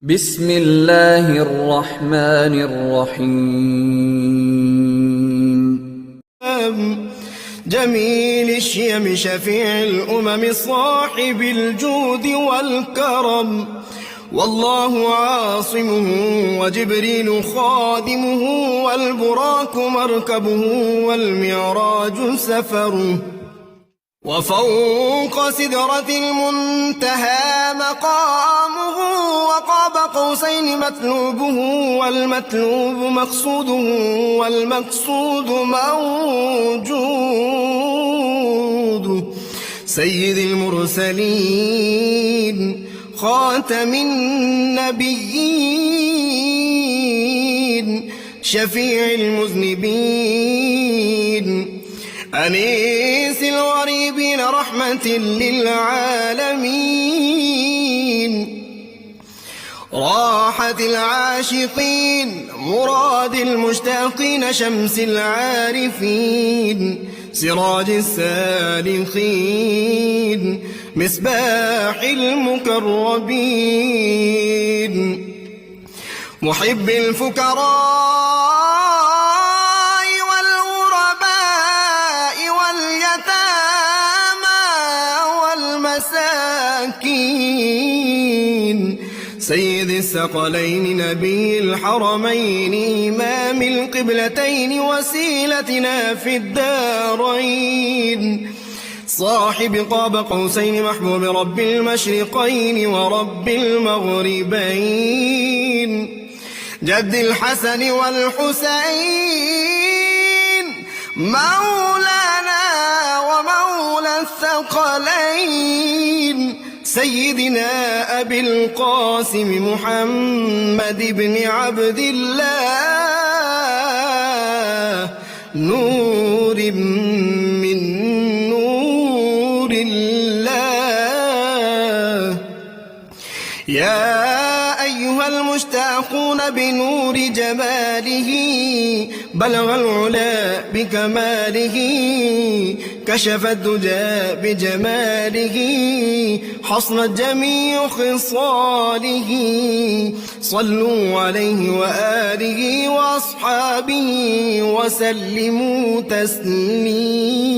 بسم الله الرحمن الرحيم. جميل الشيم شفيع الأمم صاحب الجود والكرم، والله عاصمه وجبريل خادمه والبراك مركبه والمعراج سفره، وفوق سدرة المنتهى مقامه، وقاب قوسين مطلوبه والمطلوب مقصوده والمقصود موجود. سيد المرسلين خاتم النبيين شفيع المذنبين أنيس الغريبين رحمة للعالمين، راحة العاشقين مراد المشتاقين شمس العارفين سراج السالخين مصباح المكرمين، محب الفكراء والمساكين، سيد الثقلين نبي الحرمين إمام القبلتين وسيلتنا في الدارين، صاحب قاب قوسين محبوب رب المشرقين ورب المغربين، جد الحسن والحسين مولانا ومولى الثقلين، سيدنا أبي القاسم محمد بن عبد الله، نور من نور الله. يا أيها المشتاقون بنور جماله بلغ العلا بكماله، كشف الدجى بجماله، حصلت جميع خصاله، صلوا عليه وآله وأصحابه وسلموا تسليما.